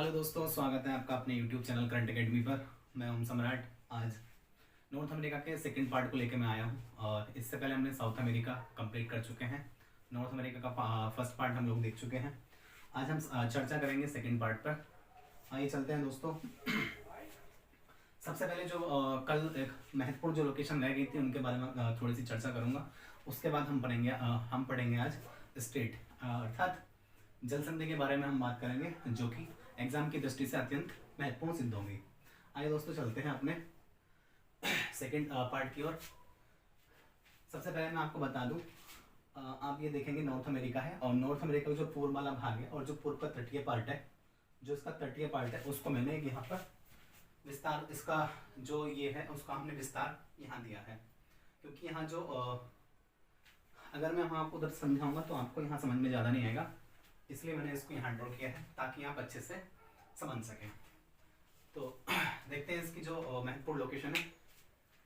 Hello दोस्तों, स्वागत है आपका अपने YouTube चैनल करंट एकेडमी पर। मैं हूं सम्राट। आज नॉर्थ अमेरिका के सेकंड पार्ट को लेकर मैं आया हूं और इससे पहले हमने साउथ अमेरिका कंप्लीट कर चुके हैं। नॉर्थ अमेरिका का फर्स्ट पार्ट हम लोग देख चुके हैं। आज हम चर्चा करेंगे सेकंड पार्ट पर। आइए चलते हैं दोस्तों। सबसे पहले जो कल एक महत्वपूर्ण जो लोकेशन रह गई थी उनके बारे में थोड़ी सी चर्चा करूँगा। उसके बाद हम पढ़ेंगे आज स्टेट अर्थात जल संधि के बारे में हम बात करेंगे, जो कि एग्जाम की दृष्टि से अत्यंत महत्वपूर्ण सिद्ध होंगी। आइए दोस्तों चलते हैं अपने सेकंड पार्ट की ओर। सबसे पहले मैं आपको बता दूं, आप ये देखेंगे नॉर्थ अमेरिका है और नॉर्थ अमेरिका का जो पूर्व वाला भाग है और जो पूर्व का तटीय पार्ट है, जो इसका तटीय पार्ट है उसको मैंने यहाँ पर विस्तार, इसका जो ये है उसका हमने विस्तार यहाँ दिया है, क्योंकि यहाँ जो अगर मैं वहाँ आपको उधर समझाऊंगा तो आपको यहाँ समझ में ज़्यादा नहीं आएगा, इसलिए मैंने इसको यहाँ ड्रॉ किया है ताकि आप अच्छे से समझ सकें। तो देखते हैं इसकी जो महत्वपूर्ण लोकेशन है।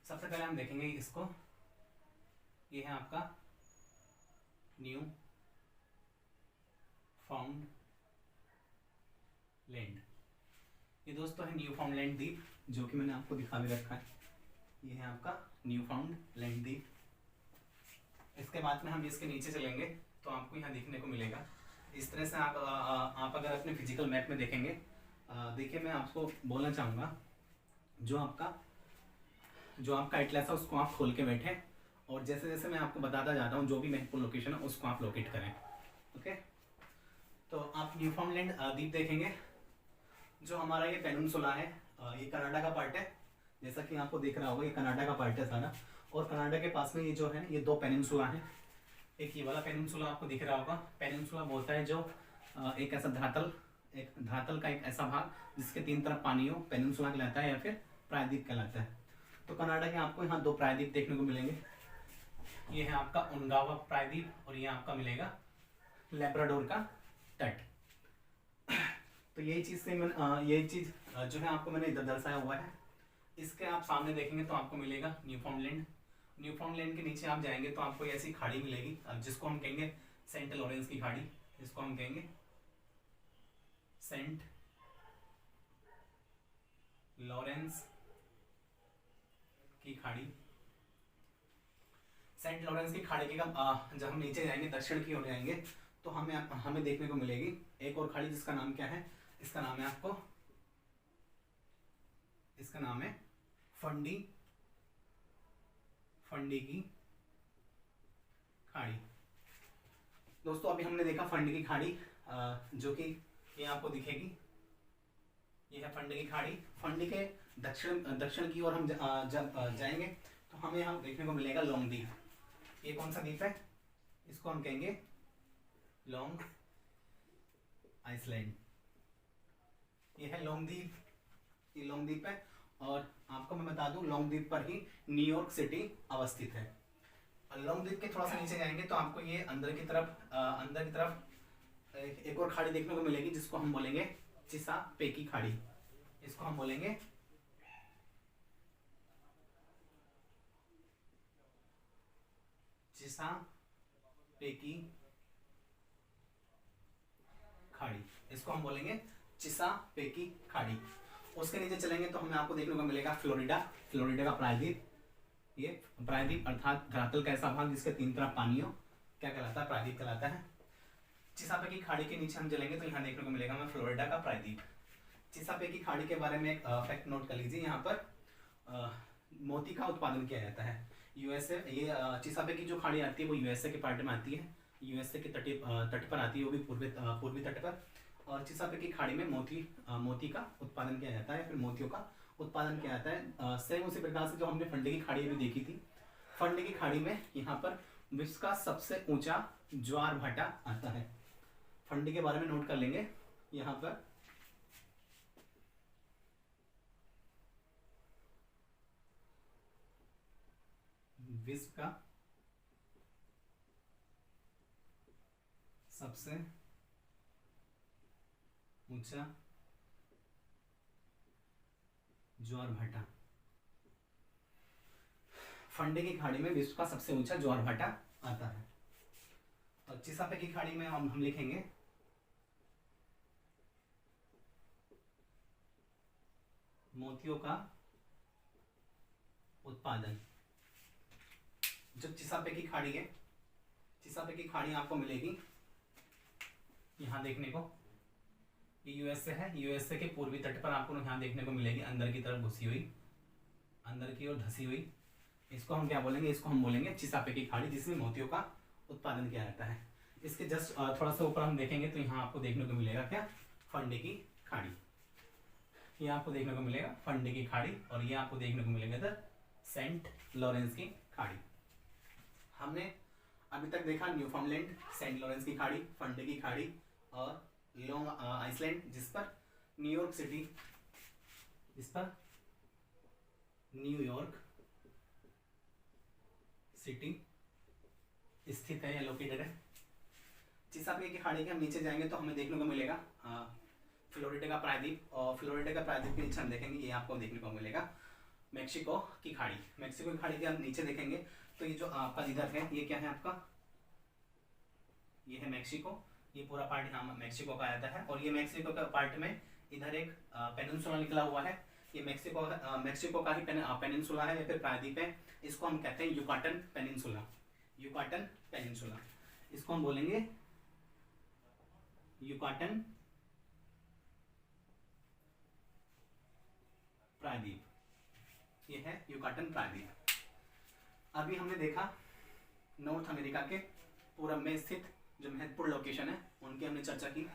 सबसे पहले हम देखेंगे इसको, ये है आपका न्यू फाउंड लैंड। ये दोस्तों है न्यू फाउंड लैंड द्वीप, जो कि मैंने आपको दिखा भी रखा है। ये है आपका न्यू फाउंड लैंड द्वीप। इसके बाद में हम इसके नीचे चलेंगे तो आपको यहाँ देखने को मिलेगा इस तरह से। आप अगर अपने फिजिकल मैप में देखेंगे, देखिए मैं आपको बोलना चाहूँगा, जो आपका एटलस है उसको आप खोल के बैठे और जैसे जैसे मैं आपको बताता जाता हूँ जो भी महत्वपूर्ण लोकेशन है उसको आप लोकेट करें। ओके, तो आप न्यूफाउंडलैंड द्वीप देखेंगे। जो हमारा ये पेनिनसुला है, ये कनाडा का पार्ट है, जैसा कि आपको दिख रहा होगा ये कनाडा का पार्ट है सारा। और कनाडा के पास में ये जो है ये दो पेनिनसुला है। एक ये वाला पेनिनसुला आपको दिख रहा होगा। पेनिनसुला बोलता है जो एक ऐसा धरातल का एक ऐसा भाग जिसके तीन तरफ पानी हो, पेनिनसुला कहलाता है या फिर प्रायद्वीप कहलाता है। तो कनाडा के आपको यहाँ दो प्रायद्वीप देखने को मिलेंगे। ये है आपका उनगावा प्रायद्वीप और ये आपका मिलेगा लेब्राडोर का तट। तो यही चीज जो है आपको मैंने इधर दर्शाया हुआ है। इसके आप सामने देखेंगे तो आपको मिलेगा न्यूफाउंडलैंड। न्यूफाउंडलैंड के नीचे आप जाएंगे तो आपको ऐसी खाड़ी मिलेगी जिसको हम कहेंगे सेंट लॉरेंस की खाड़ी। इसको हम कहेंगे सेंट लॉरेंस की खाड़ी। सेंट लॉरेंस की खाड़ी के जब हम नीचे जाएंगे, दक्षिण की ओर जाएंगे, तो हमें देखने को मिलेगी एक और खाड़ी जिसका नाम क्या है, इसका नाम है फंडी की खाड़ी। दोस्तों अभी हमने देखा फंडी की खाड़ी, जो कि ये आपको दिखेगी। ये है फंडी की खाड़ी। फंडी के दक्षिण की ओर हम जब जाएंगे तो हमें यहाँ देखने को मिलेगा लॉन्ग द्वीप। ये कौन सा द्वीप है? इसको हम कहेंगे लॉन्ग आइसलैंड। ये है लॉन्ग द्वीप, ये लॉन्ग द्वीप है। और आपको मैं बता दूं, लॉन्ग द्वीप पर ही न्यूयॉर्क सिटी अवस्थित है। लॉन्ग द्वीप के थोड़ा सा नीचे जाएंगे तो आपको ये अंदर की तरफ एक और खाड़ी देखने को मिलेगी जिसको हम बोलेंगे चिसापेकी खाड़ी। इसको हम बोलेंगे चिसापेकी खाड़ी। इसको हम बोलेंगे चिसापेकी खाड़ी। उसके नीचे चलेंगे तो हमें आपको देखने को मिलेगा फ्लोरिडा का प्रायद्वीप। ये प्रायद्वीप अर्थात धरातल का ऐसा भाग जिसके तीन तरफ पानी हो, क्या कहलाता है? प्रायद्वीप कहलाता है। चिसापेकी खाड़ी के नीचे हम चलेंगे तो यहाँ देखने को मिलेगा हमें फ्लोरिडा का प्रायद्वीप। चिसापेकी खाड़ी के बारे में एक फैक्ट नोट कर लीजिए। यहाँ पर मोती का उत्पादन किया जाता है। यूएसए, ये चिसापेकी जो खाड़ी आती है वो यूएसए के पार्ट में आती है, यूएसए के तट पर आती है, वो भी पूर्वी तट पर। और चिसापेकी खाड़ी में मोती का उत्पादन किया जाता है, फिर मोतियों का उत्पादन किया जाता है। सेम उसी प्रकार से जो हमने फंडी की खाड़ी अभी देखी थी, फंडी की खाड़ी में यहाँ पर विश्व का सबसे ऊंचा ज्वार भाटा आता है। फंडी के बारे में नोट कर लेंगे। यहाँ पर विश्व का सबसे ऊंचा ज्वार भाटा, फंडे की खाड़ी में विश्व का सबसे ऊंचा ज्वार भाटा आता है। और चिसापेकी खाड़ी में हम लिखेंगे मोतियों का उत्पादन। जो चिसापे की खाड़ी है, चिसापे की खाड़ी आपको मिलेगी यहाँ देखने को, ये यूएसए है, यूएसए के पूर्वी तट पर आपको यहाँ देखने को मिलेगी, अंदर की तरफ घुसी हुई, अंदर की ओर धसी हुई। इसको हम क्या बोलेंगे, इसको हम बोलेंगे चिसापे की खाड़ी, जिसमें मोतियों का उत्पादन किया जाता है। इसके जस्ट थोड़ा सा ऊपर हम देखेंगे तो यहाँ आपको देखने को मिलेगा क्या, फंडे की खाड़ी। ये आपको देखने को मिलेगा फंडे की खाड़ी, और ये आपको देखने को मिलेगा इधर सेंट लॉरेंस की खाड़ी। हमने अभी तक देखा न्यूफाउंडलैंड, सेंट लॉरेंस की खाड़ी, फंडे की खाड़ी और लॉन्ग आइसलैंड, जिस पर न्यूयॉर्क सिटी, जिस पर न्यूयॉर्क सिटी स्थित है या लोकेटेड है। चिसापे की खाड़ी के हम नीचे जाएंगे तो हमें देखने को मिलेगा फ्लोरिडा का प्रायद्वीप, और फ्लोरिडा का प्रायद्वीप के नीचे हम देखेंगे ये आपको देखने को मिलेगा मेक्सिको की खाड़ी। मेक्सिको की खाड़ी के हम नीचे देखेंगे तो ये जो आपका इधर है ये क्या है आपका, ये है मेक्सिको, ये पूरा पार्ट यहाँ मेक्सिको का आता है। और ये मेक्सिको का पार्ट में इधर एक पेनिनसुला निकला हुआ है, ये मेक्सिको का ही पेनिनसुला है या फिर प्रायद्वीप है। इसको हम कहते हैं युकाटन पेनिनसुला, युकाटन पेनिनसुला, इसको हम बोलेंगे युकाटन प्रायद्वीप, ये है युकाटन प्रायद्वीप। अभी हमने देखा नॉर्थ अमेरिका के पूरब में स्थित जो महत्वपूर्ण लोकेशन है उनकी हमने चर्चा की।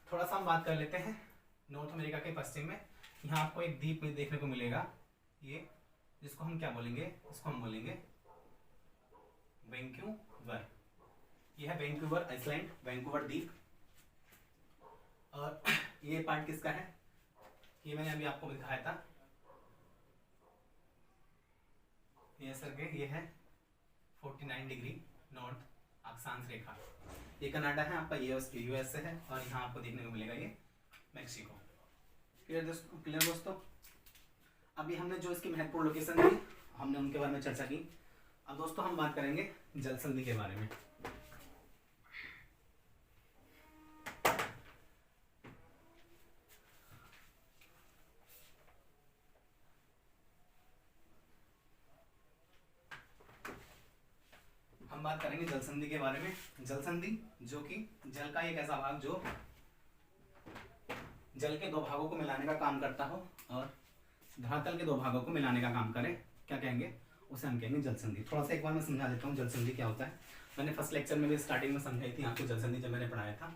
थोड़ा सा हम बात कर लेते हैं नॉर्थ अमेरिका के पश्चिम में। यहाँ आपको एक द्वीप में देखने को मिलेगा, ये जिसको हम क्या बोलेंगे, इसको हम बोलेंगे वैंकूवर। यह है वैंकूवर आइसलैंड, वैंकूवर द्वीप। और ये पार्ट किसका है, ये मैंने अभी आपको दिखाया था, ये सर के ये है 49 डिग्री नॉर्थ अक्षांश रेखा। ये कनाडा है आपका, यूएसए है, और यहाँ आपको देखने को मिलेगा ये मेक्सिको। क्लियर दोस्तों। अभी हमने जो इसकी महत्वपूर्ण लोकेशन दी हमने उनके बारे में चर्चा की। अब दोस्तों हम बात करेंगे जल संधि के बारे में। हम बात करेंगे जल संधि के बारे में। जल संधि जो कि जल का एक ऐसा भाग जो जल के दो भागों को मिलाने का काम करता हो और धरातल के दो भागों को मिलाने का काम करे, क्या कहेंगे, उसे हम कहेंगे जल संधि। थोड़ा सा एक बार मैं समझा देता हूँ जल संधि क्या होता है। मैंने फर्स्ट लेक्चर में भी स्टार्टिंग में समझाई थी आपको जल संधि जब मैंने पढ़ाया था।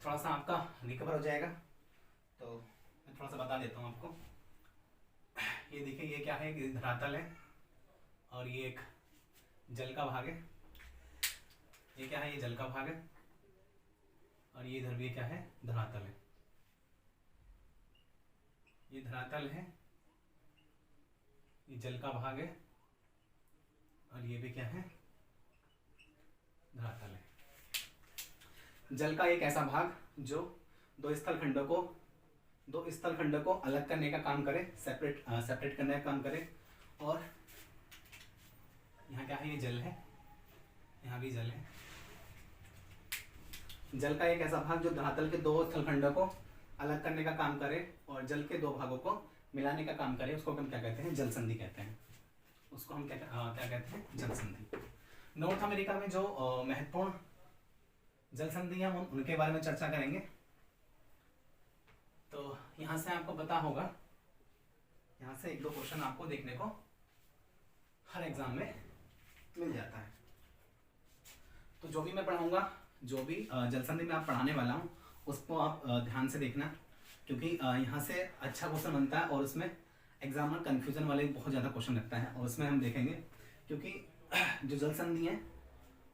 थोड़ा सा आपका रिकवर हो जाएगा तो मैं थोड़ा सा बता देता हूँ आपको। ये देखिए ये क्या है, धरातल है और ये एक जल का भाग है। ये क्या है, ये जल का भाग है और ये इधर भी क्या है, धरातल है। ये धरातल है, ये जल का भाग है और ये भी क्या है, धरातल है। जल का एक ऐसा भाग जो दो स्थल खंडों को अलग करने का काम करे, सेपरेट करने का काम करे। और यहाँ क्या है, ये जल है, यहाँ भी जल है। जल का एक ऐसा भाग जो धरातल के दो स्थल खंडों को अलग करने का काम करे और जल के दो भागों को मिलाने का काम करे, उसको हम क्या कहते हैं, जल संधि कहते हैं। उसको हम क्या कहते हैं, जल संधि। नॉर्थ अमेरिका में जो महत्वपूर्ण जल संधि है उनके बारे में चर्चा करेंगे। तो यहाँ से आपको पता होगा, यहाँ से एक दो क्वेश्चन आपको देखने को हर एग्जाम में मिल जाता है। तो जो भी मैं पढ़ाऊंगा, जो भी जल संधि में आप पढ़ाने वाला हूँ उसको आप ध्यान से देखना, क्योंकि यहाँ से अच्छा क्वेश्चन बनता है और उसमें एग्जाम में कन्फ्यूजन वाले बहुत ज़्यादा क्वेश्चन लगता है। और उसमें हम देखेंगे क्योंकि जो जल संधि हैं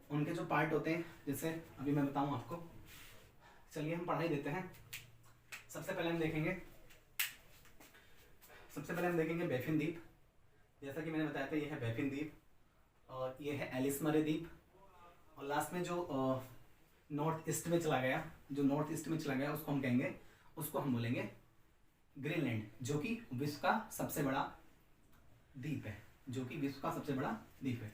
उनके जो पार्ट होते हैं, जैसे अभी मैं बताऊँ आपको, चलिए हम पढ़ा ही देते हैं। सबसे पहले हम देखेंगे बैफिन द्वीप। जैसा कि मैंने बताया था, ये है बैफिन द्वीप और ये है एलिस मरे द्वीप। और लास्ट में जो नॉर्थ ईस्ट में चला गया उसको हम कहेंगे, उसको हम बोलेंगे ग्रीनलैंड, जो कि विश्व का सबसे बड़ा द्वीप है,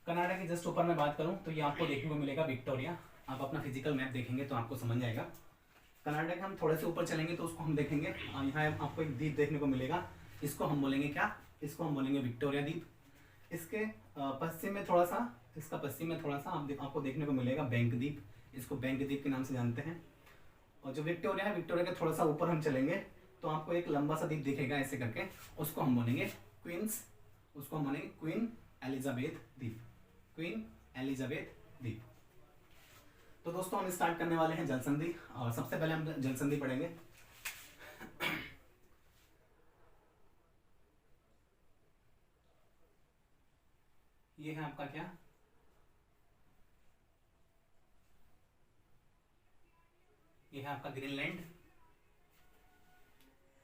कनाडा के जस्ट ऊपर मैं बात करूं तो ये आपको देखने को मिलेगा विक्टोरिया। आप अपना फिजिकल मैप देखेंगे तो आपको समझ जाएगा कर्नाटक हम थोड़े से ऊपर चलेंगे तो उसको हम देखेंगे, यहाँ आपको एक द्वीप देखने को मिलेगा, इसको हम बोलेंगे क्या, इसको हम बोलेंगे विक्टोरिया द्वीप। इसके पश्चिम में थोड़ा सा, इसका पश्चिम में थोड़ा सा आपको देखने को मिलेगा बैंक द्वीप, इसको बैंक द्वीप के नाम से जानते हैं। और जो विक्टोरिया है, विक्टोरिया के थोड़ा सा ऊपर हम चलेंगे तो आपको एक लंबा सा द्वीप दिखेगा ऐसे करके, उसको हम बोलेंगे क्वींस, उसको हम बोलेंगे क्वीन एलिजाबेथ द्वीप, क्वीन एलिजाबेथ द्वीप। तो दोस्तों हम स्टार्ट करने वाले हैं जल संधि, और सबसे पहले हम जल संधि पढ़ेंगे। ये है आपका क्या, ये है आपका ग्रीनलैंड,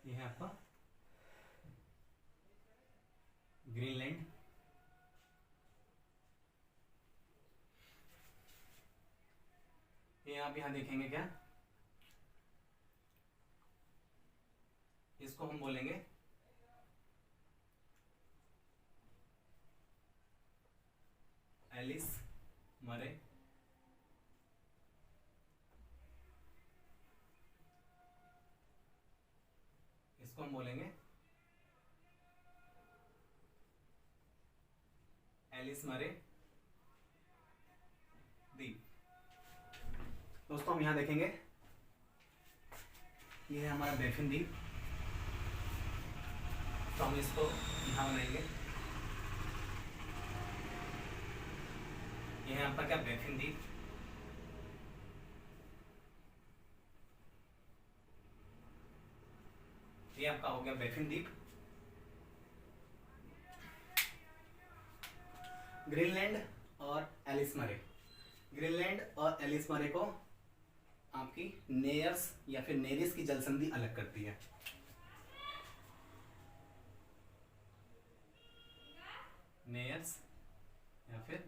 ये है आपका ग्रीनलैंड। ये आप यहां देखेंगे क्या, इसको हम बोलेंगे एलिस मरे, इसको हम बोलेंगे एलिस मरे द्वीप। दोस्तों हम यहां देखेंगे, ये है हमारा बैफिन द्वीप, तो हम इसको यहां बनाएंगे। ये है आपका क्या, बैफिन द्वीप। ये आपका हो गया बैफिन द्वीप। ग्रीनलैंड और एलिस मरे, ग्रीनलैंड और एलिस मरे को आपकी नेयर्स या फिर नेरिस की जलसंधि अलग करती है। नेयर्स या फिर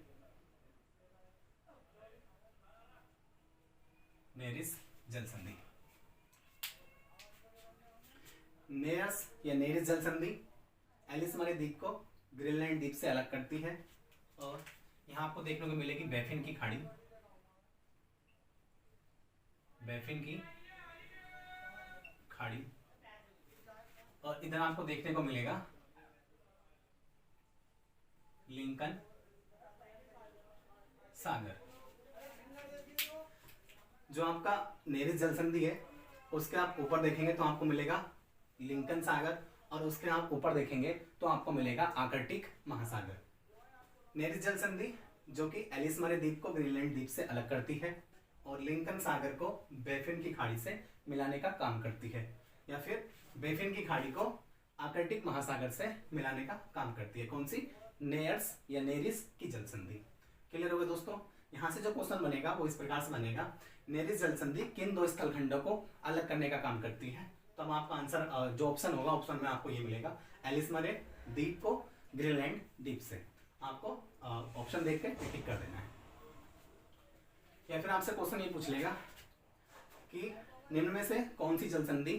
नेरिस जलसंधि, नेयर्स या नेरिस जलसंधि एलिस मरे द्वीप को ग्रीनलैंड द्वीप से अलग करती है। और यहां आपको देखने को मिलेगी बैफिन की खाड़ी, बैफिन की खाड़ी, और इधर आपको देखने को मिलेगा लिंकन सागर। जो आपका नेरिस जलसंधि है उसके आप ऊपर देखेंगे तो आपको मिलेगा लिंकन सागर, और उसके आप ऊपर देखेंगे तो आपको मिलेगा आर्कटिक महासागर। नेरिस जलसंधि जो कि एलिस मरे द्वीप को ग्रीनलैंड द्वीप से अलग करती है, और लिंकन सागर को बैफिन की खाड़ी से मिलाने का काम करती है, या फिर बैफिन की खाड़ी को आर्कटिक महासागर से मिलाने का काम करती है। कौन सी, नेयर्स या नेरिस की जलसंधि। क्लियर हो गया दोस्तों। यहां से जो क्वेश्चन बनेगा वो इस प्रकार से बनेगा, नेरिस जलसंधि किन दो स्थलखंडों को अलग करने का काम करती है। तो अब आपका आंसर जो ऑप्शन होगा, ऑप्शन में आपको ये मिलेगा, एलिस मरे द्वीप को ग्रीनलैंड द्वीप से। आपको ऑप्शन देख के टिक कर देना है। या फिर आपसे क्वेश्चन ये पूछ लेगा कि निम्न में से कौन सी जलसंधि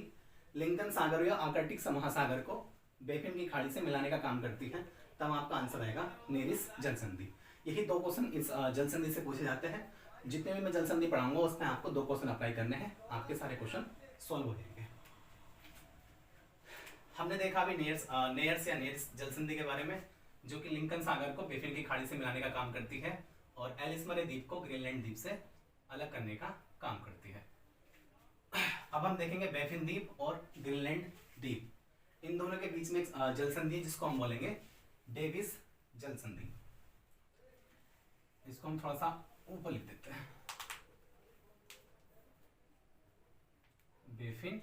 लिंकन सागर या आर्कटिक महासागर को बैफिन की खाड़ी से मिलाने का काम करती है, तब आपका आंसर आएगा नेरिस जलसंधि। यही दो क्वेश्चन इस जलसंधि से पूछे जाते हैं। जितने भी मैं जलसंधि पढ़ाऊंगा उसमें आपको दो क्वेश्चन अप्लाई करने हैं, आपके सारे क्वेश्चन सॉल्व हो जाएंगे। हमने देखा अभी नेयर्स या नेरिस जलसंधि के बारे में, जो कि लिंकन सागर को बैफिन की खाड़ी से मिलाने का काम करती है, और एलिस मरे द्वीप को ग्रीनलैंड द्वीप से अलग करने का काम करती है। अब हम देखेंगे बैफिन द्वीप और ग्रीनलैंड द्वीप, इन दोनों के बीच में एक जलसंधि जिसको हम बोलेंगे डेविस जलसंधि। इसको हम थोड़ा सा ऊपर लिख देते हैं, बैफिन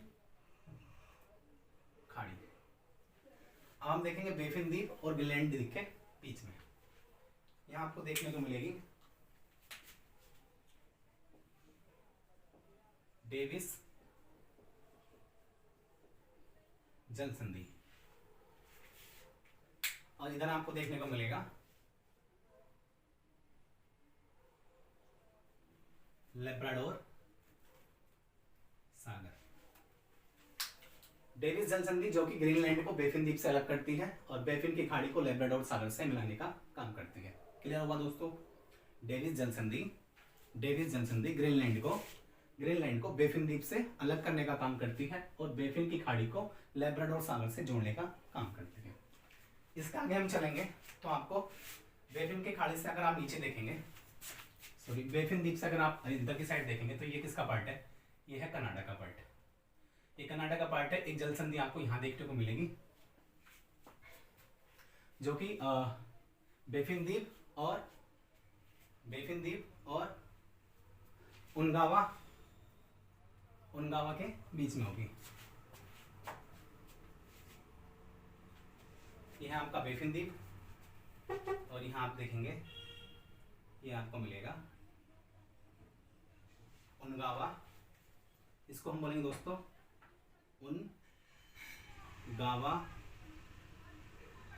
खाड़ी। अब हम देखेंगे बैफिन द्वीप और ग्रीनलैंड द्वीप के बीच में, यहां आपको देखने को मिलेगी डेविस जलसंधि, और इधर आपको देखने को मिलेगा लेब्राडोर सागर। डेविस जलसंधि जो कि ग्रीनलैंड को बैफिन द्वीप से अलग करती है, और बैफिन की खाड़ी को लेब्राडोर सागर से मिलाने का काम करती है। क्लियर हुआ दोस्तों। डेविस जलसंधि ग्रीनलैंड को ग्रीनलैंड को बेफिन द्वीप से अलग करने का काम करती है और बेफिन की खाड़ी को लैब्राडोर सागर से जोड़ने का काम करती है। इसके आगे हम चलेंगे तो आपको बेफिन की खाड़ी से अगर आप नीचे देखेंगे, सॉरी बेफिन द्वीप से अगर आप इधर की साइड देखेंगे तो ये किसका पार्ट है, ये है कनाडा का पार्ट। ये कनाडा का पार्ट है। एक जल संधि आपको यहाँ देखने को मिलेगी जो कि बेफिन द्वीप और उनगावा के बीच में होगी। यह है आपका बेफिन द्वीप और यहाँ आप देखेंगे ये आपको मिलेगा उनगावा। इसको हम बोलेंगे दोस्तों उनगावा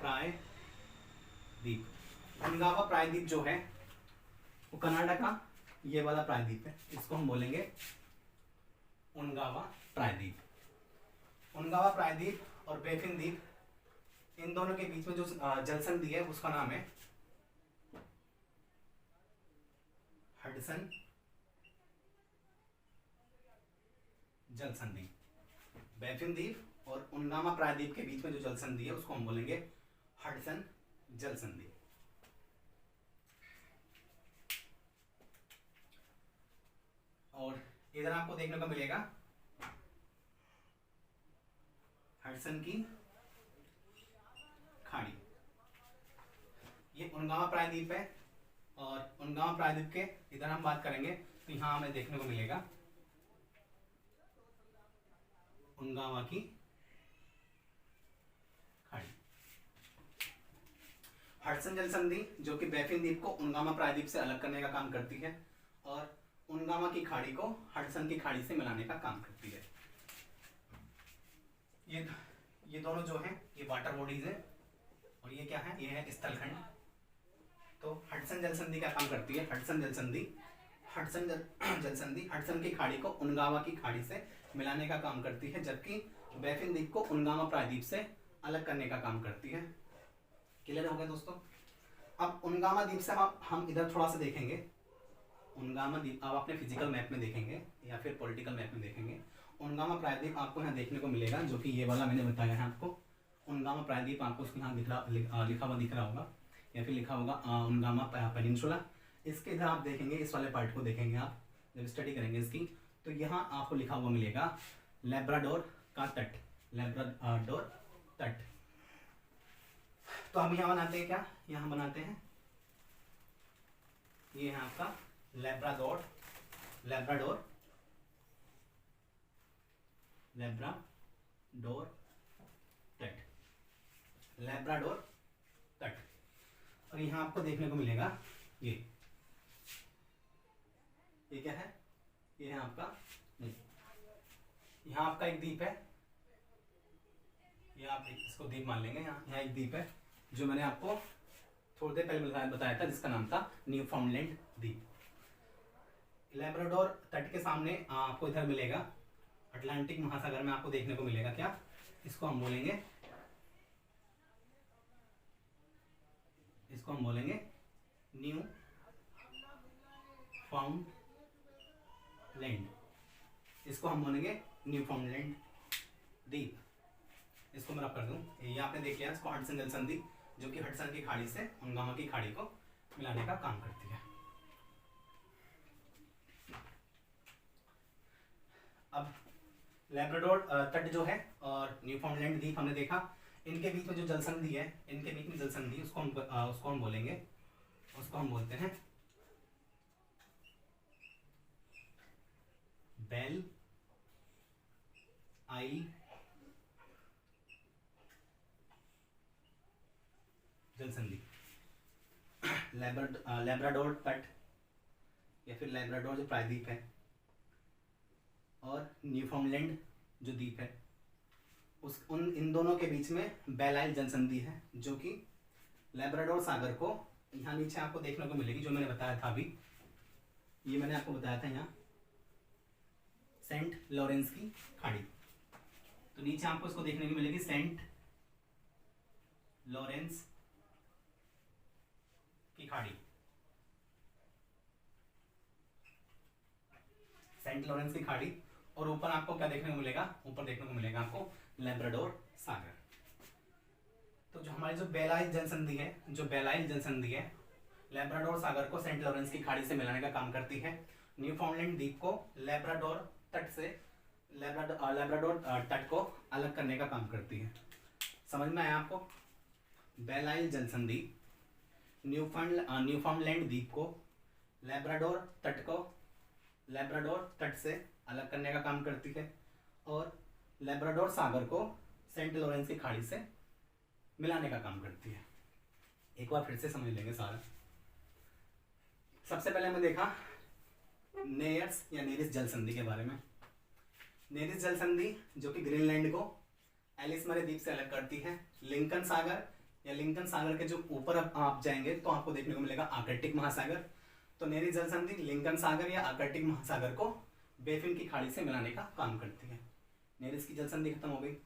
प्रायद्वीप। उनगावा प्रायद्वीप जो है वो कनाडा का ये वाला प्रायद्वीप है, इसको हम बोलेंगे उनगावा प्रायद्वीप। उनगावा प्रायद्वीप और बेफिन द्वीप, इन दोनों के बीच में जो जल संधि है उसका नाम है हडसन जल संधि। बेफिन द्वीप और उनगावा प्रायद्वीप के बीच में जो जल संधि है उसको हम बोलेंगे हडसन जल संधि। और इधर आपको देखने को मिलेगा हडसन की खाड़ी। ये उनगावा प्रायद्वीप है और उनगावा प्रायद्वीप के इधर हम बात करेंगे तो यहां हमें देखने को मिलेगा उनगावा की खाड़ी। हडसन जल संधि जो कि बेफिन द्वीप को उनगावा प्रायद्वीप से अलग करने का काम करती है और उनगावा की खाड़ी को हडसन की खाड़ी से मिलाने का काम करती है। ये दोनों जो हैं ये वाटर बॉडीज है और ये क्या है, ये है स्थलखंड। तो हडसन जल संधि क्या काम करती है, हडसन जल संधि हडसन की खाड़ी को उनगावा की खाड़ी से मिलाने का काम करती है, जबकि बेफिन द्वीप को उनगावा प्रायद्वीप से अलग करने का काम करती है। क्लियर हो गया दोस्तों। अब उनगावा द्वीप से हम इधर थोड़ा सा देखेंगे। उनगावा द्वीप आप अपने फिजिकल मैप में देखेंगे या फिर पॉलिटिकल मैप में देखेंगे, उनगावा प्रायद्वीप आपको यहाँ देखने को मिलेगा जो कि ये वाला मैंने बताया है आपको। उनगावा प्रायद्वीप आपको यहाँ लिखा हुआ दिख रहा होगा या फिर लिखा होगा उनगावा पेनिनसुला। इसके इधर आप देखेंगे, इस वाले पार्ट को देखेंगे आप जब स्टडी करेंगे इसकी, तो यहाँ आपको लिखा हुआ मिलेगा लैब्राडोर का तट, लैब्राडोर तट। तो हम यहाँ बनाते हैं क्या, यहाँ बनाते हैं ये है आपका लैब्राडोर तट, लैब्राडोर तट। और यहाँ आपको देखने को मिलेगा ये क्या है, ये है आपका, यहाँ आपका एक द्वीप है, ये आप इसको द्वीप मान लेंगे। यहाँ एक द्वीप है जो मैंने आपको थोड़ी देर पहले बताया था जिसका नाम था न्यूफाउंडलैंड द्वीप। लैब्राडोर तट के सामने आपको इधर मिलेगा अटलांटिक महासागर में आपको देखने को मिलेगा क्या, इसको हम बोलेंगे न्यू फाउंडलैंड, इसको हम बोलेंगे न्यूफाउंडलैंड द्वीप। इसको मैं रब कर दूं, ये आपने देख लिया इसको हडसन जल संधि जो कि हडसन की खाड़ी से उनगावा की खाड़ी को मिलाने का काम करती है। अब लैब्राडोर तट जो है और न्यूफाउंडलैंड द्वीप हमने देखा, इनके बीच में जो जल संधि है, इनके बीच में जल संधि उसको हम बोलेंगे, उसको हम बोलते हैं बेल आइल जल संधि। लैब्राडोर तट या फिर लैब्राडोर जो प्रायद्वीप है और न्यूफाउंडलैंड जो द्वीप है इन दोनों के बीच में बेल आइल जल संधि है जो कि लैब्राडोर सागर को यहाँ नीचे आपको देखने को मिलेगी, जो मैंने बताया था अभी, ये मैंने आपको बताया था यहाँ सेंट लॉरेंस की खाड़ी। तो नीचे आपको इसको देखने को मिलेगी सेंट लॉरेंस की खाड़ी। सेंट लॉरेंस की खाड़ी, और ऊपर आपको क्या देखने को मिलेगा, ऊपर देखने को मिलेगा आपको लैब्राडोर सागर। तो जो हमारी जो बेलाइल जलसंधि है, जो बेलाइल जलसंधि है लैब्राडोर सागर को सेंट लॉरेंस की खाड़ी से मिलाने का काम करती है। न्यूफाउंडलैंड द्वीप को लैब्राडोर तट से लैब्राडोर तट को अलग करने का काम करती है। समझ में आया आपको? बेलाइल जलसंधि न्यूफाउंडलैंड द्वीप को लैब्राडोर तट से अलग करने का काम करती है, और लैब्राडोर सागर को सेंट लॉरेंस की खाड़ी से मिलाने का काम करती है। एक बार फिर से समझ लेंगे सारा। सबसे पहले हमने देखा नेयर्स या नेरिस जल संधि के बारे में। नेरिस जल संधि जो कि ग्रीनलैंड को एलिस मरे द्वीप से अलग करती है। लिंकन सागर या लिंकन सागर के जो ऊपर आप जाएंगे तो आपको देखने को मिलेगा आर्कटिक महासागर। तो नेरिस जल संधि लिंकन सागर या आर्कटिक महासागर को बेफिन की खाड़ी से मिलाने का काम करती है। नेरिस की जल संधि खत्म हो गई।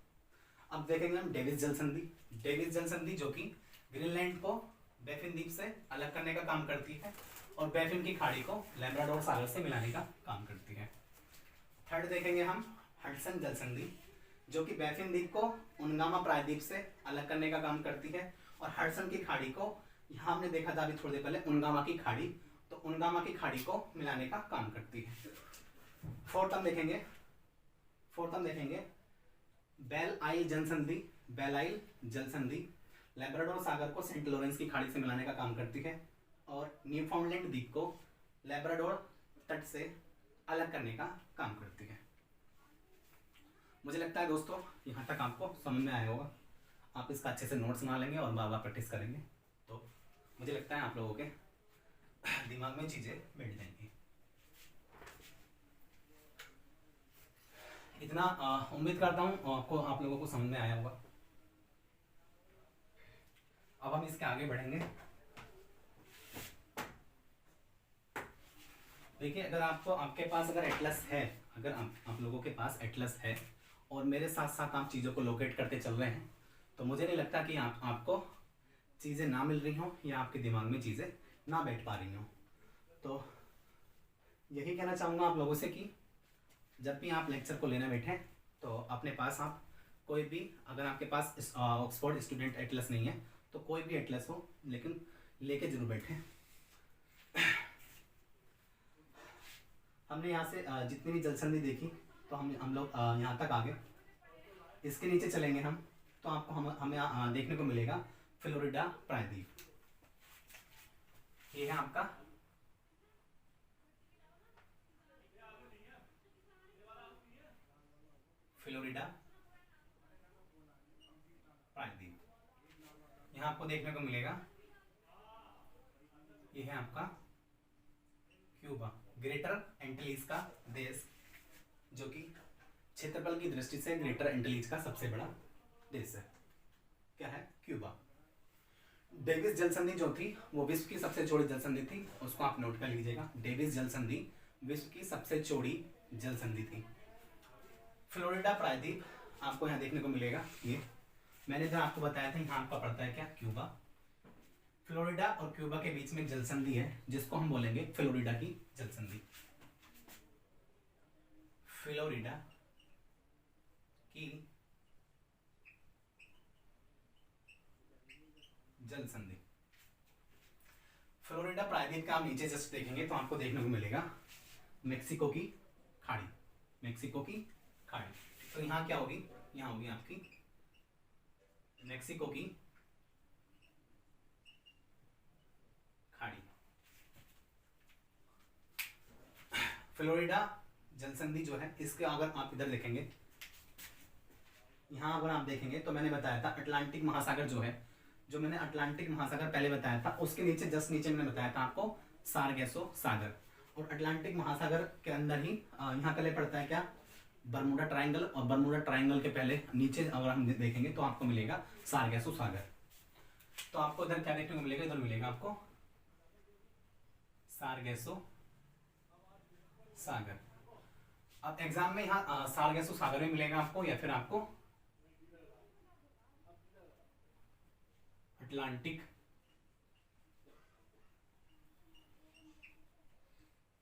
अब देखेंगे हम डेविस जल संधि। डेविस जल संधि जो कि ग्रीनलैंड को बेफिन द्वीप से अलग करने का काम करती है और बेफिन की खाड़ी को लैब्राडोर सागर से मिलाने का काम करती है। थर्ड देखेंगे हम हडसन जल संधि जो कि बेफिन द्वीप को उनगामा प्रायद्वीप से अलग करने का काम करती है, और हडसन की खाड़ी को यहाँ हमने देखा था अभी थोड़ी देर पहले उनगामा की खाड़ी, तो उनगामा की खाड़ी को मिलाने का काम करती है। फोर्थ हम देखेंगे बेलाइल जल संधि लैब्राडोर सागर को सेंट लॉरेंस की खाड़ी से मिलाने का काम करती है, और न्यूफाउंडलैंड द्वीप को लैब्राडोर तट से अलग करने का काम करती है। मुझे लगता है दोस्तों यहाँ तक आपको समझ में आया होगा। आप इसका अच्छे से नोट्स बना लेंगे और बार बार प्रैक्टिस करेंगे तो मुझे लगता है आप लोगों के दिमाग में चीज़ें बैठ जाएंगी। इतना उम्मीद करता हूँ आपको आप लोगों को समझ में आया होगा। अब हम इसके आगे बढ़ेंगे। देखिए अगर आपको आपके पास अगर एटलस है, अगर आप लोगों के पास एटलस है और मेरे साथ साथ आप चीज़ों को लोकेट करते चल रहे हैं तो मुझे नहीं लगता कि आपको चीज़ें ना मिल रही हों या आपके दिमाग में चीज़ें ना बैठ पा रही हों। तो यही कहना चाहूँगा आप लोगों से कि जब भी आप लेक्चर को लेने बैठें तो अपने पास आप कोई भी, अगर आपके पास ऑक्सफोर्ड स्टूडेंट एटलस नहीं है तो कोई भी एटलस हो लेकिन लेके जरूर बैठें। हमने यहाँ से जितनी भी जलसंधि देखी तो हम लोग यहाँ तक आ गए। इसके नीचे चलेंगे हम तो आपको हमें देखने को मिलेगा फ्लोरिडा प्रायद्वीप। ये है आपका फ्लोरिडा प्रायद्वीप। यहाँ आपको देखने को मिलेगा ये है आपका क्यूबा, ग्रेटर एंटिलीज का देश, जो कि क्षेत्रफल की दृष्टि से ग्रेटर एंटिलीज का सबसे बड़ा देश है। क्या है? क्यूबा। डेविस जलसंधि जो थी वो विश्व की सबसे चौड़ी जलसंधि थी, उसको आप नोट कर लीजिएगा। डेविस जलसंधि विश्व की सबसे चौड़ी जलसंधि थी। फ्लोरिडा प्रायद्वीप आपको यहाँ देखने को मिलेगा। ये मैंने जो आपको बताया था यहाँ आपका पड़ता है क्या? क्यूबा। फ्लोरिडा और क्यूबा के बीच में एक जलसंधि है जिसको हम बोलेंगे फ्लोरिडा की जलसंधि। फ्लोरिडा की जलसंधि। फ्लोरिडा प्रायद्वीप का आप नीचे जस्ट देखेंगे तो आपको देखने को मिलेगा मेक्सिको की खाड़ी। मेक्सिको की खाड़ी। तो यहाँ क्या होगी? यहाँ होगी आपकी मेक्सिको की खाड़ी। फ्लोरिडा जलसंधि जो है इसके अगर आप इधर देखेंगे, यहाँ अगर आप देखेंगे तो मैंने बताया था अटलांटिक महासागर जो है, जो मैंने अटलांटिक महासागर पहले बताया था उसके नीचे जस्ट नीचे मैंने बताया था आपको सारगेसो सागर, और अटलांटिक महासागर के अंदर ही यहाँ पहले पड़ता है क्या? बरमूडा ट्रायंगल, और बरमूडा ट्रायंगल के पहले नीचे अगर हम देखेंगे तो आपको मिलेगा सारगेसो सागर। तो आपको इधर क्या देखने को मिलेगा? इधर मिलेगा आपको सारगेसो सागर। अब एग्जाम में यहाँ सारगेसो सागर में मिलेगा आपको या फिर आपको अटलांटिक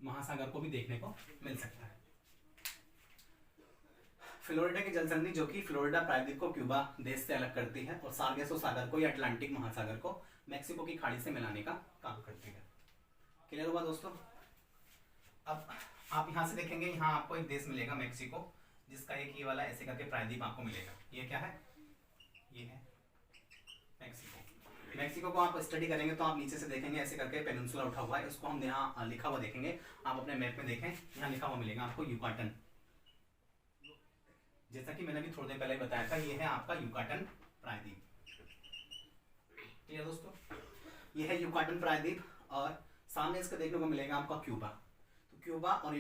महासागर को भी देखने को मिल सकता है। फ्लोरिडा की जल संधि जो कि फ्लोरिडा प्रायद्वीप को क्यूबा देश से अलग करती है और सार्गेसो सागर को या अटलांटिक महासागर को मैक्सिको की खाड़ी से मिलाने का काम करती है। क्लियर हुआ दोस्तों? अब आप यहाँ से देखेंगे, यहाँ आपको एक देश मिलेगा मैक्सिको, जिसका एक ये वाला ऐसे करके प्रायद्वीप आपको मिलेगा। ये क्या है? ये है मैक्सिको। मैक्सिको को आप स्टडी करेंगे तो आप नीचे से देखेंगे ऐसे करके पेनिनसुला उठा हुआ है, उसको हम यहाँ लिखा हुआ देखेंगे। आप अपने मैप में देखें, यहाँ लिखा हुआ मिलेगा आपको युकाटन। जैसा कि मैंने अभी थोड़ी देर पहले बताया था, ये है आपका युकाटन प्रायद्वीप। क्लियर दोस्तों? ये है युकाटन प्रायद्वीप और सामने इसका देखने को मिलेगा आपका क्यूबा। तो क्यूबा और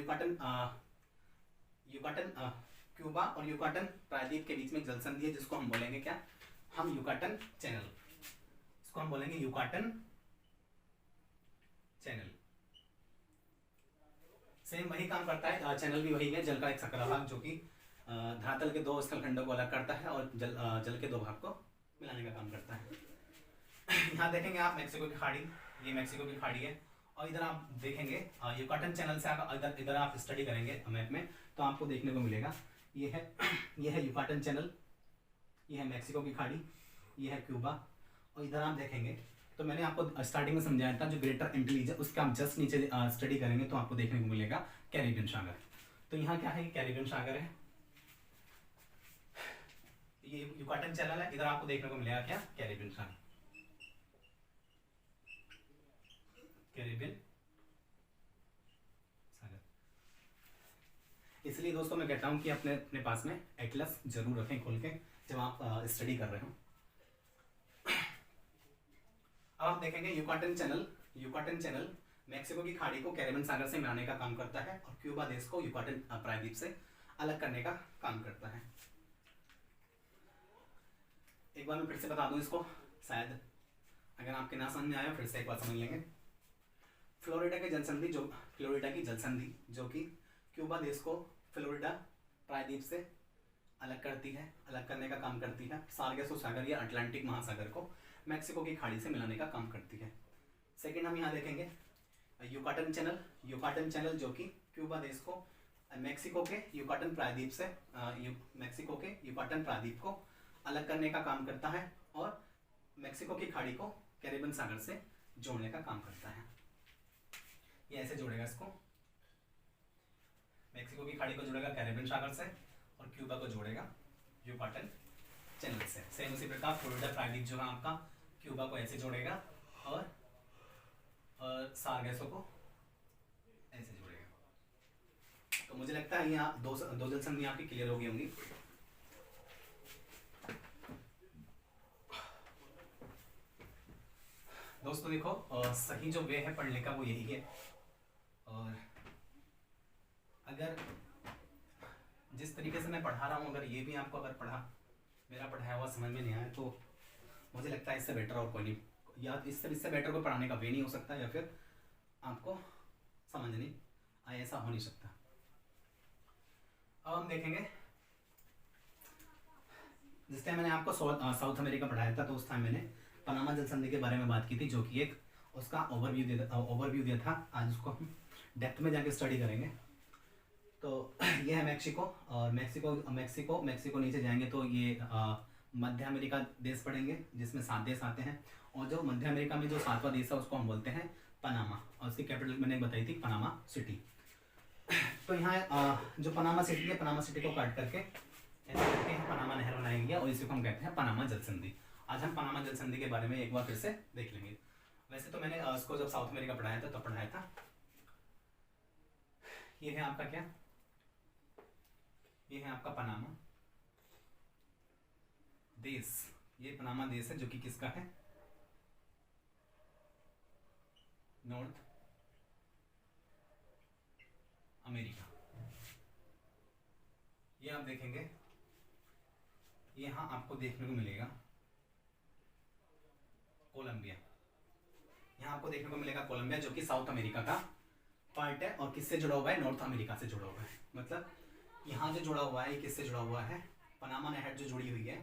क्यूबा और युकाटन प्रायद्वीप के बीच में जल संधि है, जिसको हम बोलेंगे क्या? हम युकाटन चैनल। इसको हम बोलेंगे युकाटन चैनल। सेम वही काम करता है, चैनल भी वही है, जल का एक सकरा भाग जो कि धरातल के दो स्थल खंडों को अलग करता है और जल के दो भाग को मिलाने का काम करता है। यहाँ देखेंगे आप मैक्सिको की खाड़ी, ये मैक्सिको की खाड़ी है और इधर आप देखेंगे युकाटन चैनल से इधर आप स्टडी करेंगे मैप में तो आपको देखने को मिलेगा ये है युकाटन चैनल, ये है मैक्सिको की खाड़ी, ये है क्यूबा और इधर आप देखेंगे तो मैंने आपको स्टार्टिंग में समझाया था जो ग्रेटर एंटीलीज है उसके आप जस्ट नीचे स्टडी करेंगे तो आपको देखने को मिलेगा कैरिबियन सागर। तो यहाँ क्या है? कैरिबियन सागर है, ये युकाटन चैनल है, इधर आपको देखने को मिलेगा क्या? कैरिबियन सागर, कैरिबियन सागर। इसलिए दोस्तों मैं कहता हूं कि अपने पास में एटलस जरूर रखें खोल के जब आप स्टडी कर रहे हो। अब आप देखेंगे युकाटन चैनल मैक्सिको की खाड़ी को कैरिबियन सागर से मिलाने का काम करता है और क्यूबा देश को युकाटन प्रायद्वीप से अलग करने का काम करता है। एक बार मैं फिर से बता दूं इसको, शायद अगर आपके ना समझ में आया फिर से एक बार समझ लेंगे। फ्लोरिडा की जल संधि जो कि क्यूबा देश को फ्लोरिडा प्रायद्वीप से अलग करती है, अलग करने का काम करती है। सार्गेसो सागर या अटलांटिक महासागर को मैक्सिको की खाड़ी से मिलाने का काम करती है। सेकंड हम यहाँ देखेंगे युकाटन चैनल जो कि क्यूबा देश को मैक्सिको के युकाटन प्रायद्वीप को अलग करने का काम करता है और मैक्सिको की खाड़ी को कैरिबियन सागर से जोड़ने का काम करता है। ये ऐसे जोड़ेगा, इसको मैक्सिको की खाड़ी को जोड़ेगा कैरिबियन सागर से और क्यूबा को जोड़ेगा युकाटन चैनल से। सेम उसी प्रकार फ्लोरिडा प्रायद्वीप जो है आपका क्यूबा को ऐसे जोड़ेगा और सार्गेसो को ऐसे जोड़ेगा। तो मुझे लगता है यहाँ दो जल संधि आपकी क्लियर हो गई होंगी। दोस्तों देखो सही जो वे है पढ़ने का वो यही है और अगर जिस तरीके से मैं पढ़ा रहा हूँ अगर ये भी आपको मेरा पढ़ाया हुआ समझ में नहीं आया तो मुझे लगता है इससे बेटर और कोई नहीं, या इससे बेटर कोई पढ़ाने का वे नहीं हो सकता या फिर आपको समझ नहीं आए, ऐसा हो नहीं सकता। अब हम देखेंगे जिस टाइम मैंने आपको साउथ अमेरिका पढ़ाया था तो उस टाइम मैंने पनामा जल संधि के बारे में बात की थी जो कि एक उसका ओवरव्यू दिया था। आज उसको हम डेप्थ में जाके स्टडी करेंगे। तो ये है मैक्सिको और मैक्सिको नीचे जाएंगे तो ये मध्य अमेरिका देश पड़ेंगे जिसमें 7 देश आते हैं और जो मध्य अमेरिका में जो 7वां देश है उसको हम बोलते हैं पनामा और उसकी कैपिटल मैंने बताई थी पनामा सिटी। तो यहाँ जो पनामा सिटी है, पनामा सिटी को काट करके ऐसे करके पनामा नहर बनाई गई है और इसी को हम कहते हैं पनामा जल संधि। आज हम पनामा जल संधि के बारे में एक बार फिर से देख लेंगे। वैसे तो मैंने उसको जब साउथ अमेरिका पढ़ाया था तब पढ़ाया था। ये है आपका क्या? ये है आपका पनामा देश। ये पनामा देश है जो कि किसका है? North America. ये आप देखेंगे यहाँ आपको देखने को मिलेगा कोलंबिया। यहाँ आपको देखने को मिलेगा कोलंबिया जो कि साउथ अमेरिका का पार्ट है और किससे जुड़ा हुआ है? नॉर्थ अमेरिका से जुड़ा हुआ है। मतलब यहाँ जो जुड़ा हुआ है ये किससे जुड़ा हुआ है? पनामा नहर जो जुड़ी हुई है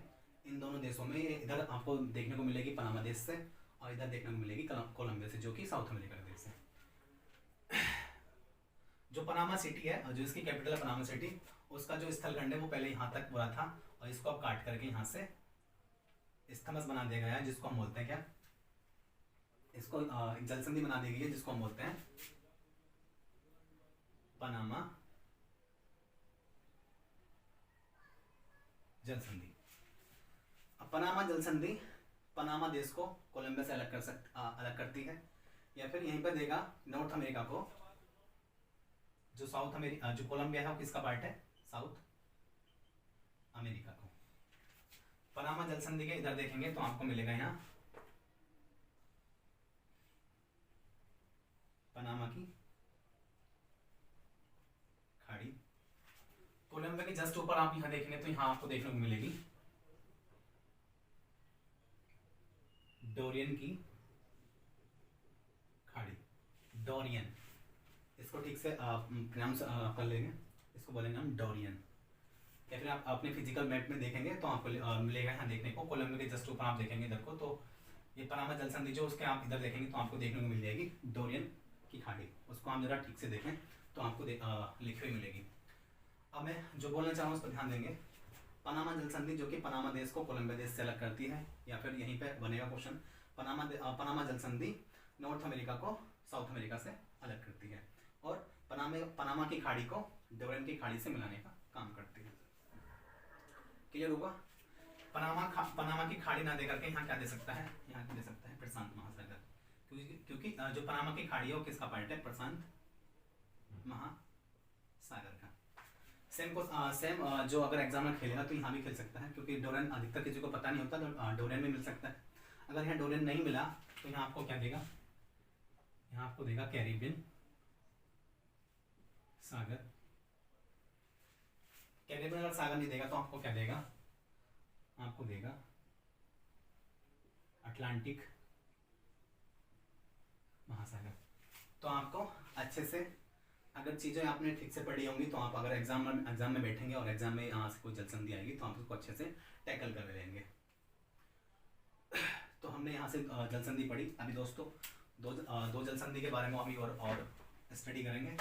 इन दोनों देशों में। इधर आपको देखने को मिलेगी पनामा देश से और इधर देखने को मिलेगी कोलंबिया से जो कि साउथ अमेरिका का देश है। जो पनामा सिटी है और जो इसकी कैपिटल है पनामा सिटी, उसका जो स्थलखंड है वो पहले यहाँ तक पूरा था और इसको अब काट करके यहाँ से स्थमस बना दिया गया है, जिसको हम बोलते हैं क्या, इसको जलसंधि बना दी गई है, जिसको हम बोलते हैं पनामा जलसंधि। अब पनामा जलसंधि पनामा देश को कोलंबिया से अलग करती है, या फिर यहीं पर देगा नॉर्थ अमेरिका को, जो साउथ अमेरिका जो कोलंबिया है वो किसका पार्ट है, साउथ अमेरिका को। पनामा जलसंधि के इधर देखेंगे तो आपको मिलेगा यहाँ पनामा की खाड़ी। कोलंबिया के जस्ट ऊपर आप यहाँ देखेंगे तो यहाँ आपको देखने को मिलेगी डोरियन की खाड़ी, डोरियन, इसको ठीक से प्रोनाउंस कर लेंगे, इसको बोलेंगे हम डोरियन। या फिर आप अपने फिजिकल मैप में देखेंगे तो आपको मिलेगा यहाँ देखने को, कोलंबिया के जस्ट ऊपर आप देखेंगे इधर को, तो ये पनामा जलसंधि जो उसके आप इधर देखेंगे तो आपको देखने को मिल जाएगी डोरियन की खाड़ी। उसको आप जरा ठीक से देखें तो आपको लिखी हुई मिलेगी। अब मैं जो बोलना चाह रहा हूँ उस पर ध्यान देंगे। पनामा जलसंधि जो कि पनामा देश को कोलंबिया देश से अलग करती है, या फिर यहीं पे बनेगा क्वेश्चन, पनामा जलसंधि नॉर्थ अमेरिका को साउथ अमेरिका से अलग करती है, और पनामा की खाड़ी को डोरियन की खाड़ी से मिलाने का काम करती है। क्लियर होगा? पनामा की खाड़ी ना देकर के यहाँ क्या दे सकता है, यहाँ दे सकता है प्रशांत महासागर, क्योंकि जो पनामा की खाड़ी है वो किसका पार्ट है, प्रशांत महासागर का। सेम जो अगर एग्जाम में खेलेगा तो यहाँ भी खेल सकता है, क्योंकि डोरियन अधिकतर किसी को पता नहीं होता, तो डोरियन में मिल सकता है। अगर यहाँ डोरियन नहीं मिला तो यहाँ आपको क्या देगा, यहाँ आपको देगा कैरिबियन सागर। कैरिबियन अगर सागर नहीं देगा तो आपको क्या देगा, आपको देगा अटलांटिक महासागर। तो आपको अच्छे से अगर चीज़ें आपने ठीक से पढ़ी होंगी तो आप अगर एग्जाम में बैठेंगे और एग्जाम में यहाँ से कोई जलसंधि आएगी तो आप उसको अच्छे से टैकल कर लेंगे। तो हमने यहाँ से जलसंधि पढ़ी। अभी दोस्तों दो जलसंधि के बारे में अभी और स्टडी करेंगे।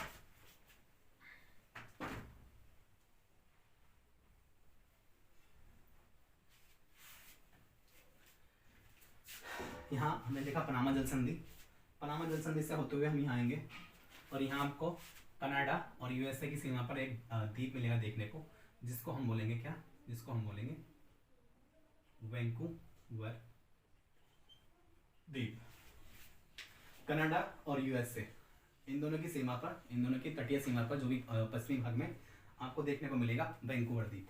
यहाँ हमने देखा पनामा जलसंधि। पनामा जलसंधि से होते हुए हम यहाँ आएंगे और यहाँ आपको कनाडा और यूएसए की सीमा पर एक द्वीप मिलेगा देखने को, जिसको हम बोलेंगे क्या, जिसको हम बोलेंगे वैंकूवर द्वीप। कनाडा और यूएसए इन दोनों की सीमा पर, इन दोनों की तटीय सीमा पर जो भी पश्चिमी भाग में आपको देखने को मिलेगा वैंकूवर द्वीप।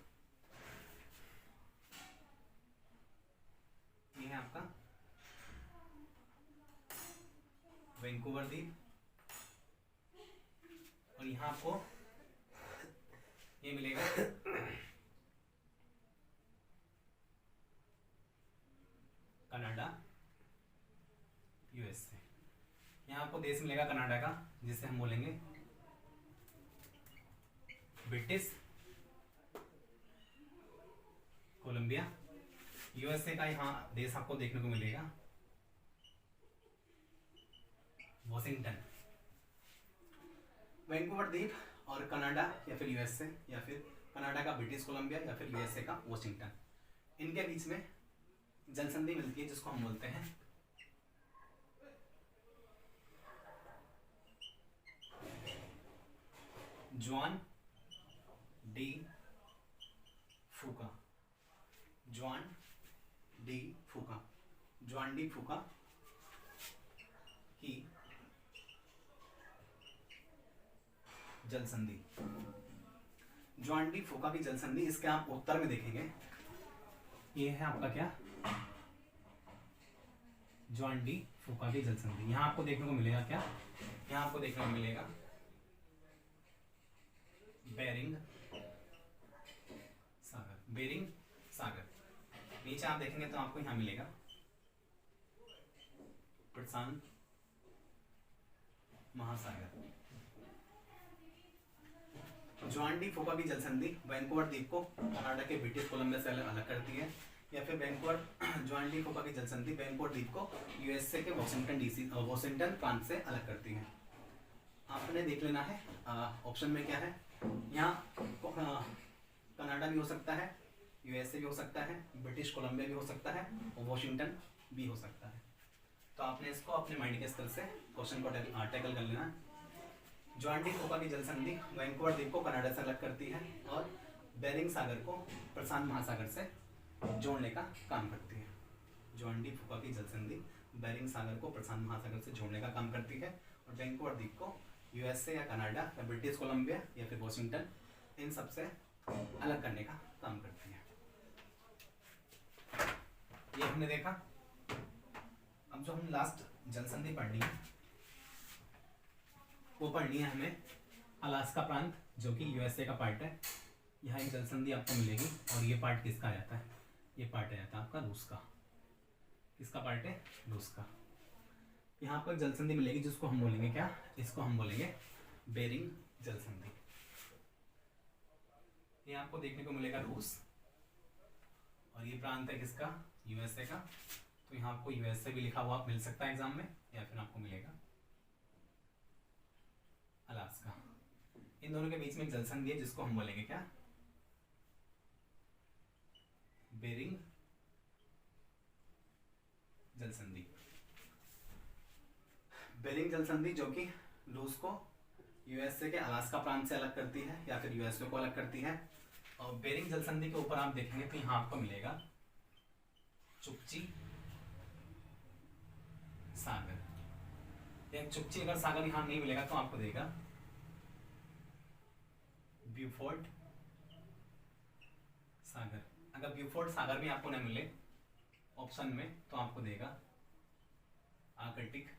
ये है आपका वैंकूवर द्वीप, और यहाँ आपको ये मिलेगा कनाडा यूएसए। यहाँ आपको देश मिलेगा कनाडा का, जिसे हम बोलेंगे ब्रिटिश कोलंबिया। यूएसए का यहाँ देश आपको देखने को मिलेगा वॉशिंगटन। वैंकूवर द्वीप और कनाडा या फिर यूएसए, या फिर कनाडा का ब्रिटिश कोलंबिया या फिर यूएसए का वॉशिंगटन, इनके बीच में जलसंधि मिलती है, जिसको हम बोलते हैं जुआन डी फूका। जुआन डी फूका, जुआन डी फूका की जलसंधि। जुआन डी फूका की जलसंधि, इसके आप उत्तर में देखेंगे, ये है आपका क्या, जुआन डी फूका की जलसंधि। यहाँ आपको देखने को मिलेगा क्या, यहाँ आपको देखने को मिलेगा बेरिंग सागर, बेरिंग सागर। नीचे आप देखेंगे तो आपको यहाँ मिलेगा प्रशांत महासागर। जुआन डी फूका की जलसंधि वैंकूवर द्वीप को कनाडा के ब्रिटिश कोलंबिया से अलग करती है, या फिर जुआन डी फूका की जलसंधि वैंकूवर द्वीप को यूएसए के वॉशिंगटन प्रांत से अलग करती है। आपने देख लेना है ऑप्शन में क्या है। यहाँ कनाडा भी हो सकता है, यूएसए भी हो सकता है, ब्रिटिश कोलंबिया भी हो सकता है और वॉशिंगटन भी हो सकता है। तो आपने इसको अपने माइंड के स्तर से क्वेश्चन को टैकल कर लेना है। ज्वांडी फोका की जल संधि वैंकूवर द्वीप को कनाडा से अलग करती है और बेरिंग सागर को प्रशांत महासागर से जोड़ने का काम करती है। ज्वांडी फोका की जल संधि बेरिंग सागर को प्रशांत महासागर से जोड़ने का काम करती है और वैंकूवर द्वीप को यूएसए या कनाडा या ब्रिटिश कोलंबिया या फिर वॉशिंगटन इन सब से अलग करने का काम करती है। ये हमने देखा। अब जो हम लास्ट जल संधि पढ़नी है वो पढ़नी है हमें अलास्का प्रांत, जो कि यूएसए का पार्ट है। यहाँ एक जल संधि आपको मिलेगी और ये पार्ट किसका आ जाता है? ये पार्ट आ जाता है आपका रूस का। किसका पार्ट है? रूस का। यहाँ आपको एक जल संधि मिलेगी जिसको हम बोलेंगे क्या? इसको हम बोलेंगे बेरिंग जल संधि। ये आपको देखने को मिलेगा रूस और ये प्रांत है किसका? यूएसए का। तो यहाँ आपको यूएसए भी लिखा हुआ मिल सकता है एग्जाम में, या फिर आपको मिलेगा अलास्का। इन दोनों के बीच में एक जल संधि है जिसको हम बोलेंगे क्या? बेरिंग जल संधि। बेरिंग जल संधि जो कि रूस को यूएसए के अलास्का प्रांत से अलग करती है या फिर यूएसए को अलग करती है। और बेरिंग जल संधि के ऊपर आप देखेंगे तो यहाँ आपको मिलेगा चुकची सागर। या चुकची अगर सागर यहाँ नहीं मिलेगा तो आपको देगा ब्यूफोर्ट सागर। अगर ब्यूफोर्ट सागर भी आपको नहीं मिले ऑप्शन में तो आपको देगा आर्कटिक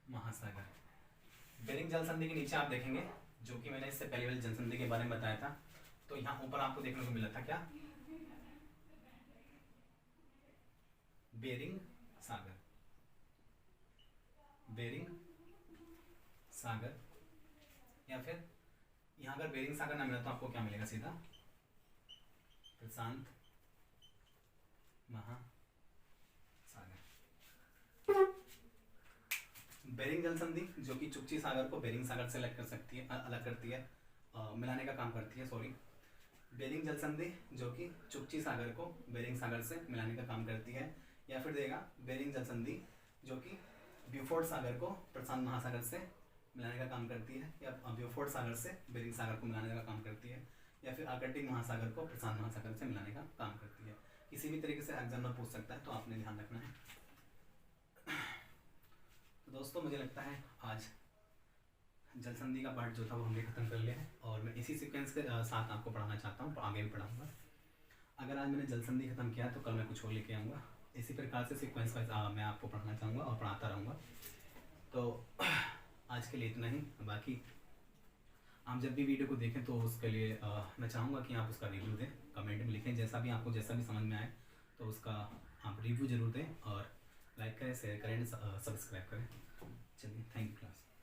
महासागर। बेरिंग जल संधि के नीचे आप देखेंगे, जो कि मैंने इससे पहले वाली जल संधि के बारे में बताया था, तो यहाँ ऊपर आपको देखने को मिला था क्या? बेरिंग सागर। बेरिंग सागर, या फिर यहाँ अगर बेरिंग सागर ना मिला तो आपको क्या मिलेगा? सीधा प्रशांत महासागर। बेरिंग जल संधि जो कि चुकची सागर को बेरिंग सागर से अलग कर सकती है, अलग करती है, मिलाने का काम करती है, सॉरी। बेरिंग जल संधि जो कि चुकची सागर को बेरिंग सागर से मिलाने का काम करती है। या फिर देगा बेरिंग जल संधि जो कि ब्यूफोर्ट सागर को प्रशांत महासागर से मिलाने का काम करती है, या ब्यूफोर्ट सागर से बेरिंग सागर को मिलाने का काम करती है, या फिर आर्कटिक महासागर को प्रशांत महासागर से मिलाने का काम करती है। किसी भी तरीके से एग्जाम में पूछ सकता है, तो आपने ध्यान रखना है। तो दोस्तों मुझे लगता है आज जल संधि का पार्ट जो था वो हमने खत्म कर लिया है और मैं इसी सीक्वेंस के साथ आपको पढ़ाना चाहता हूँ, आगे भी पढ़ाऊँगा। अगर आज मैंने जल संधि खत्म किया तो कल मैं कुछ और लेके आऊँगा। इसी प्रकार से सीक्वेंस वाइज मैं आपको पढ़ाना चाहूँगा और पढ़ाता रहूँगा। तो आज के लिए इतना ही। बाकी आप जब भी वीडियो को देखें तो उसके लिए मैं चाहूँगा कि आप उसका रिव्यू दें, कमेंट में लिखें, जैसा भी समझ में आए तो उसका आप रिव्यू ज़रूर दें और लाइक करें, शेयर करें, सब्सक्राइब करें। चलिए, थैंक यू क्लास।